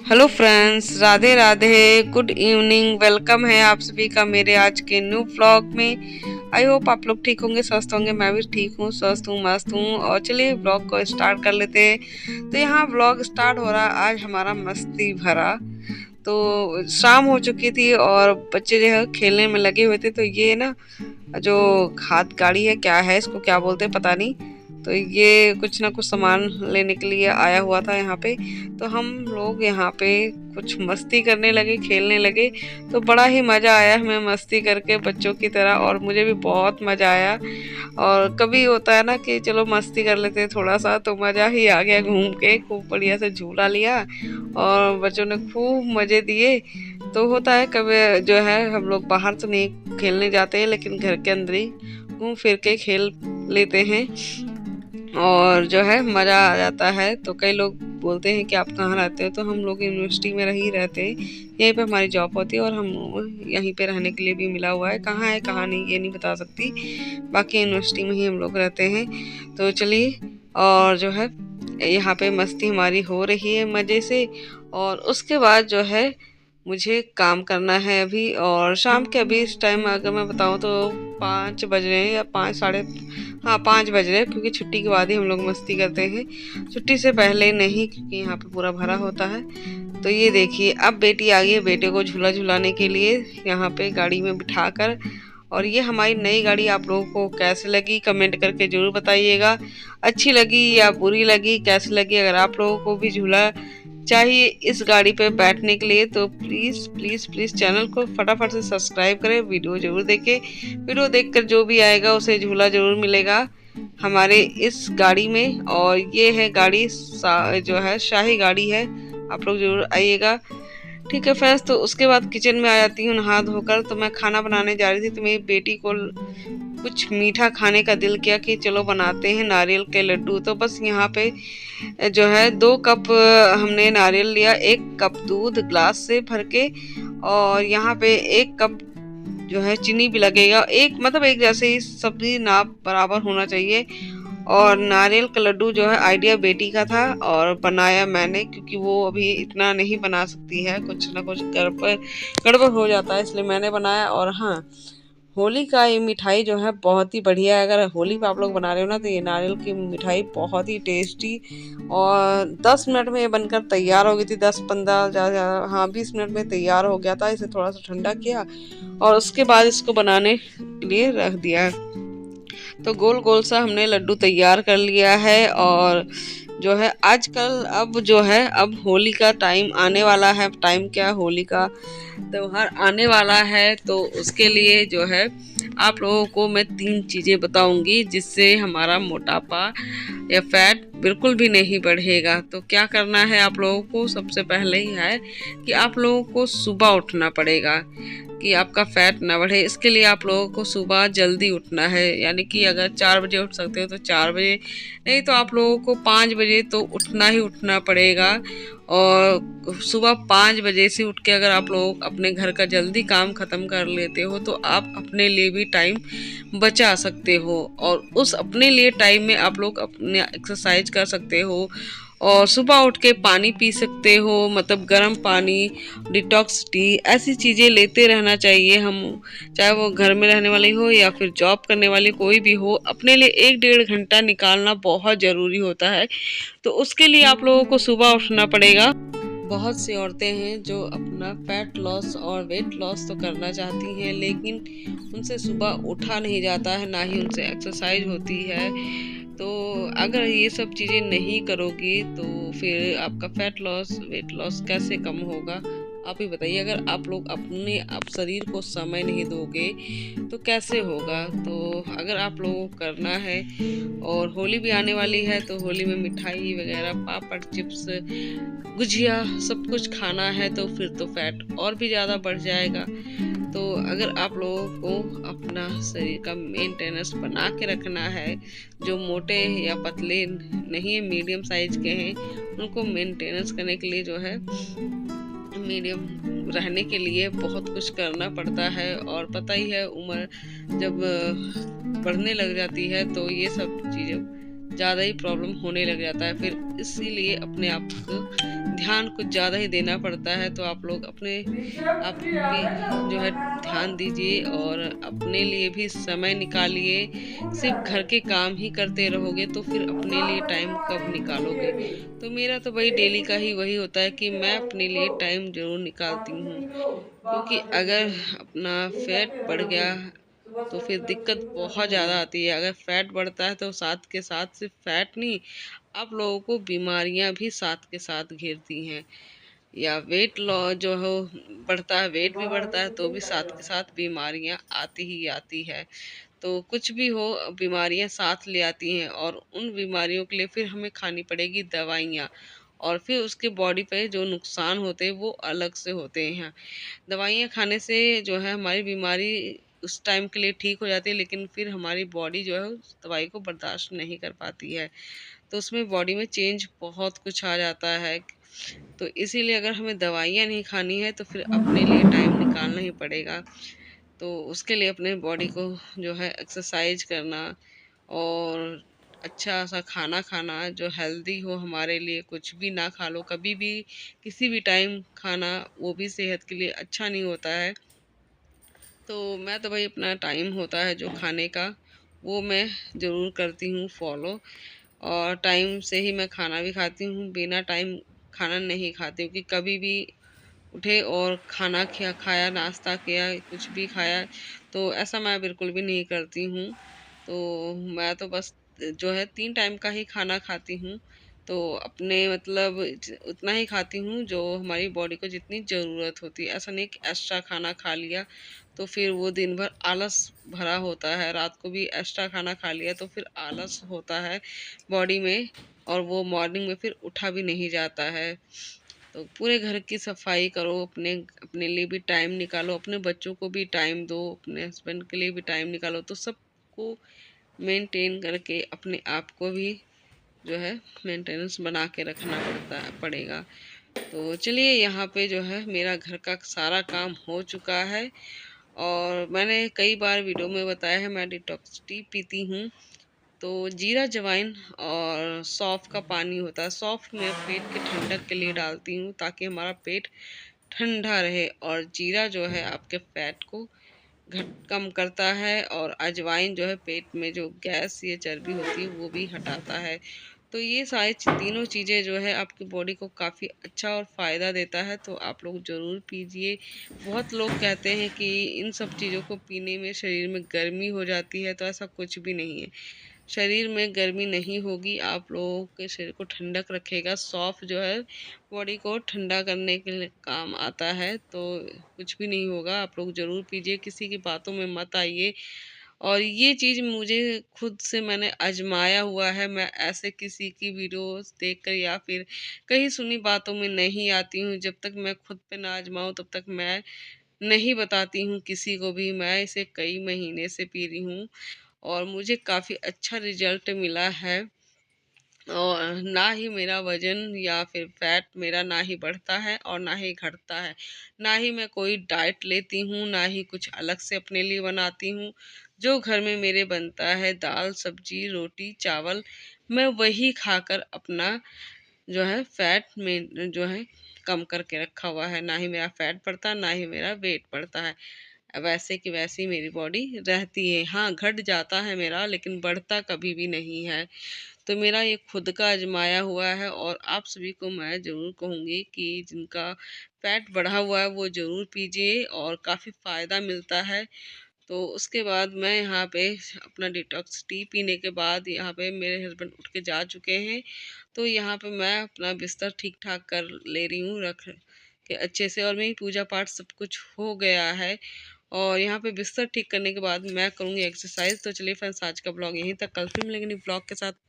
Hello friends, Radhe Radhe, good evening. Welcome है आप सभी का मेरे आज के न्यू व्लॉग में। आई होप आप लोग ठीक होंगे, स्वस्थ होंगे। मैं भी ठीक हूँ, स्वस्थ हूँ, मस्त हूँ। और चलिए व्लॉग को स्टार्ट कर लेते हैं। तो यहाँ व्लॉग स्टार्ट हो रहा है आज हमारा मस्ती भरा। तो शाम हो चुकी थी और बच्चे जो है खेलने में लगे हुए थे। तो ये ना जो हाथ गाड़ी है, क्या है इसको, क्या बोलते हैं पता नहीं। तो ये कुछ ना कुछ सामान लेने के लिए आया हुआ था यहाँ पे। तो हम लोग यहाँ पे कुछ मस्ती करने लगे, खेलने लगे। तो बड़ा ही मज़ा आया हमें मस्ती करके बच्चों की तरह, और मुझे भी बहुत मज़ा आया। और कभी होता है ना कि चलो मस्ती कर लेते हैं थोड़ा सा, तो मज़ा ही आ गया। घूम के खूब बढ़िया से झूला लिया और बच्चों ने खूब मज़े दिए। तो होता है कभी जो है हम लोग बाहर तो नहीं खेलने जाते हैं, लेकिन घर के अंदर ही घूम फिर के खेल लेते हैं और जो है मज़ा आ जाता है। तो कई लोग बोलते हैं कि आप कहाँ रहते हो, तो हम लोग यूनिवर्सिटी में ही रहते हैं। यहीं पे हमारी जॉब होती है और हम यहीं पे रहने के लिए भी मिला हुआ है। कहाँ है कहाँ नहीं ये नहीं बता सकती, बाकी यूनिवर्सिटी में ही हम लोग रहते हैं। तो चलिए, और जो है यहाँ पे मस्ती हमारी हो रही है मज़े से। और उसके बाद जो है मुझे काम करना है अभी। और शाम के अभी इस टाइम अगर मैं बताऊँ तो 5 बज रहे हैं, या 5 साढ़े, हाँ 5 बज रहे हैं, क्योंकि छुट्टी के बाद ही हम लोग मस्ती करते हैं। छुट्टी से पहले नहीं, क्योंकि यहाँ पे पूरा भरा होता है। तो ये देखिए, अब बेटी आ गई है बेटे को झूला झुलाने के लिए यहाँ पे गाड़ी में बिठा कर। और ये हमारी नई गाड़ी आप लोगों को कैसे लगी कमेंट करके ज़रूर बताइएगा। अच्छी लगी या बुरी लगी, कैसी लगी। अगर आप लोगों को भी झूला चाहिए इस गाड़ी पे बैठने के लिए, तो प्लीज़ प्लीज़ प्लीज़ चैनल को फटाफट से सब्सक्राइब करें, वीडियो ज़रूर देखें। वीडियो देखकर जो भी आएगा उसे झूला ज़रूर मिलेगा हमारे इस गाड़ी में। और ये है गाड़ी जो है शाही गाड़ी है, आप लोग ज़रूर आइएगा। ठीक है फ्रेंड्स, तो उसके बाद किचन में आ जाती हूँ नहा धोकर। तो मैं खाना बनाने जा रही थी, तो मेरी बेटी को कुछ मीठा खाने का दिल किया कि चलो बनाते हैं नारियल के लड्डू। तो बस यहाँ पे जो है 2 कप हमने नारियल लिया, 1 कप दूध ग्लास से भर के, और यहाँ पे 1 कप जो है चीनी भी लगेगा। एक मतलब एक जैसे ही सभी नाप बराबर होना चाहिए। और नारियल का लड्डू जो है आइडिया बेटी का था और बनाया मैंने, क्योंकि वो अभी इतना नहीं बना सकती है, कुछ ना कुछ गड़बड़ हो जाता है, इसलिए मैंने बनाया। और हाँ, होली का ये मिठाई जो है बहुत ही बढ़िया है। अगर होली पे आप लोग बना रहे हो ना, तो ये नारियल की मिठाई बहुत ही टेस्टी। और 10 मिनट में ये बनकर तैयार हो गई थी। 10-15 ज़्यादा, हाँ 20 मिनट में तैयार हो गया था। इसे थोड़ा सा ठंडा किया और उसके बाद इसको बनाने के लिए रख दिया। तो गोल गोल सा हमने लड्डू तैयार कर लिया है। और जो है आजकल अब जो है अब होली का टाइम आने वाला है। टाइम क्या, होली का त्योहार आने वाला है। तो उसके लिए जो है आप लोगों को मैं 3 चीज़ें बताऊंगी जिससे हमारा मोटापा या फैट बिल्कुल भी नहीं बढ़ेगा। तो क्या करना है आप लोगों को, सबसे पहले ही है कि आप लोगों को सुबह उठना पड़ेगा कि आपका फैट ना बढ़े। इसके लिए आप लोगों को सुबह जल्दी उठना है, यानी कि अगर 4 बजे उठ सकते हो तो 4 बजे, नहीं तो आप लोगों को 5 बजे तो उठना ही उठना पड़ेगा। और सुबह 5 बजे से उठ के अगर आप लोग अपने घर का जल्दी काम ख़त्म कर लेते हो, तो आप अपने लिए भी टाइम बचा सकते हो। और उस अपने लिए टाइम में आप लोग अपने एक्सरसाइज कर सकते हो। और सुबह उठ के पानी पी सकते हो, मतलब गर्म पानी, डिटॉक्स टी, ऐसी चीज़ें लेते रहना चाहिए। हम चाहे वो घर में रहने वाली हो या फिर जॉब करने वाली कोई भी हो, अपने लिए 1-1.5 घंटा निकालना बहुत ज़रूरी होता है। तो उसके लिए आप लोगों को सुबह उठना पड़ेगा। बहुत सी औरतें हैं जो अपना फैट लॉस और वेट लॉस तो करना चाहती हैं, लेकिन उनसे सुबह उठा नहीं जाता है, ना ही उनसे एक्सरसाइज होती है। तो अगर ये सब चीज़ें नहीं करोगी तो फिर आपका फैट लॉस वेट लॉस कैसे कम होगा, आप ही बताइए। अगर आप लोग अपने आप शरीर को समय नहीं दोगे तो कैसे होगा। तो अगर आप लोगों को करना है, और होली भी आने वाली है, तो होली में मिठाई वगैरह, पापड़, चिप्स, गुजिया सब कुछ खाना है, तो फिर तो फैट और भी ज़्यादा बढ़ जाएगा। तो अगर आप लोगों को अपना शरीर का मेंटेनेंस बना के रखना है, जो मोटे या पतले नहीं है, मीडियम साइज के हैं, उनको मेंटेनेंस करने के लिए जो है मीडियम रहने के लिए बहुत कुछ करना पड़ता है। और पता ही है, उम्र जब बढ़ने लग जाती है तो ये सब चीज़ें ज़्यादा ही प्रॉब्लम होने लग जाता है। फिर इसीलिए अपने आप को ध्यान कुछ ज़्यादा ही देना पड़ता है। तो आप लोग अपने आप भी जो है ध्यान दीजिए और अपने लिए भी समय निकालिए। सिर्फ घर के काम ही करते रहोगे तो फिर अपने लिए टाइम कब निकालोगे। तो मेरा तो भाई डेली का ही वही होता है कि मैं अपने लिए टाइम ज़रूर निकालती हूँ, क्योंकि अगर अपना फैट बढ़ गया तो फिर दिक्कत बहुत ज़्यादा आती है। अगर फैट बढ़ता है तो साथ के साथ सिर्फ फैट नहीं, आप लोगों को बीमारियां भी साथ के साथ घेरती हैं। या वेट लॉ जो हो बढ़ता है, वेट भी बढ़ता है तो भी साथ के साथ बीमारियां आती ही आती है। तो कुछ भी हो, बीमारियां साथ ले आती हैं और उन बीमारियों के लिए फिर हमें खानी पड़ेगी दवाइयाँ, और फिर उसके बॉडी पे जो नुकसान होते हैं वो अलग से होते हैं। दवाइयाँ खाने से जो है हमारी बीमारी उस टाइम के लिए ठीक हो जाती है, लेकिन फिर हमारी बॉडी जो है उस दवाई को बर्दाश्त नहीं कर पाती है। तो उसमें बॉडी में चेंज बहुत कुछ आ जाता है। तो इसीलिए अगर हमें दवाइयाँ नहीं खानी है तो फिर अपने लिए टाइम निकालना ही पड़ेगा। तो उसके लिए अपने बॉडी को जो है एक्सरसाइज करना और अच्छा सा खाना खाना जो हेल्दी हो हमारे लिए। कुछ भी ना खा लो कभी भी, किसी भी टाइम खाना, वो भी सेहत के लिए अच्छा नहीं होता है। तो मैं तो भाई अपना टाइम होता है जो खाने का, वो मैं ज़रूर करती हूँ फॉलो। और टाइम से ही मैं खाना भी खाती हूँ, बिना टाइम खाना नहीं खाती हूँ कि कभी भी उठे और खाना खाया, नाश्ता किया, कुछ भी खाया, तो ऐसा मैं बिल्कुल भी नहीं करती हूँ। तो मैं तो बस जो है 3 टाइम का ही खाना खाती हूँ। तो अपने मतलब उतना ही खाती हूँ जो हमारी बॉडी को जितनी ज़रूरत होती है। ऐसा नहीं कि एक्स्ट्रा खाना खा लिया तो फिर वो दिन भर आलस भरा होता है। रात को भी एक्स्ट्रा खाना खा लिया तो फिर आलस होता है बॉडी में, और वो मॉर्निंग में फिर उठा भी नहीं जाता है। तो पूरे घर की सफाई करो, अपने अपने लिए भी टाइम निकालो, अपने बच्चों को भी टाइम दो, अपने हस्बैंड के लिए भी टाइम निकालो। तो सबको मेंटेन करके अपने आप को भी जो है मेंटेनेंस बना के रखना पड़ेगा। तो चलिए, यहाँ पे जो है मेरा घर का सारा काम हो चुका है। और मैंने कई बार वीडियो में बताया है मैं डिटॉक्स टी पीती हूँ। तो जीरा जवाइन और सौंफ का पानी होता है, सौंफ मैं पेट के ठंडक के लिए डालती हूँ ताकि हमारा पेट ठंडा रहे। और जीरा जो है आपके फैट को घट कम करता है, और अजवाइन जो है पेट में जो गैस या चर्बी होती है वो भी हटाता है। तो ये सारी तीनों चीज़ें जो है आपकी बॉडी को काफ़ी अच्छा और फ़ायदा देता है। तो आप लोग ज़रूर पीजिए। बहुत लोग कहते हैं कि इन सब चीज़ों को पीने में शरीर में गर्मी हो जाती है, तो ऐसा कुछ भी नहीं है। शरीर में गर्मी नहीं होगी, आप लोगों के शरीर को ठंडक रखेगा। सौंफ जो है बॉडी को ठंडा करने के लिए काम आता है। तो कुछ भी नहीं होगा, आप लोग ज़रूर पीजिए, किसी की बातों में मत आइए। और ये चीज़ मुझे खुद से मैंने आजमाया हुआ है। मैं ऐसे किसी की वीडियोस देखकर या फिर कहीं सुनी बातों में नहीं आती हूँ। जब तक मैं खुद पे ना आजमाऊँ तब तक मैं नहीं बताती हूँ किसी को भी। मैं इसे कई महीने से पी रही हूँ और मुझे काफ़ी अच्छा रिजल्ट मिला है। और ना ही मेरा वज़न या फिर फैट मेरा ना ही बढ़ता है और ना ही घटता है। ना ही मैं कोई डाइट लेती हूँ, ना ही कुछ अलग से अपने लिए बनाती हूँ। जो घर में मेरे बनता है दाल, सब्ज़ी, रोटी, चावल, मैं वही खाकर अपना जो है फैट में जो है कम करके रखा हुआ है। ना ही मेरा फैट बढ़ता, ना ही मेरा वेट बढ़ता है। वैसे की वैसी मेरी बॉडी रहती है। हाँ, घट जाता है मेरा, लेकिन बढ़ता कभी भी नहीं है। तो मेरा ये खुद का आजमाया हुआ है, और आप सभी को मैं ज़रूर कहूँगी कि जिनका फैट बढ़ा हुआ है वो ज़रूर पीजिए और काफ़ी फ़ायदा मिलता है। तो उसके बाद मैं यहाँ पे अपना डिटॉक्स टी पीने के बाद यहाँ पे मेरे हस्बैंड उठ के जा चुके हैं। तो यहाँ पे मैं अपना बिस्तर ठीक ठाक कर ले रही हूँ, रख के अच्छे से, और मेरी पूजा पाठ सब कुछ हो गया है। और यहाँ पे बिस्तर ठीक करने के बाद मैं करूँगी एक्सरसाइज। तो चलिए फ्रेंड्स, आज का ब्लॉग यहीं तक, कल फिर मिलेंगे न्यू ब्लॉग के साथ।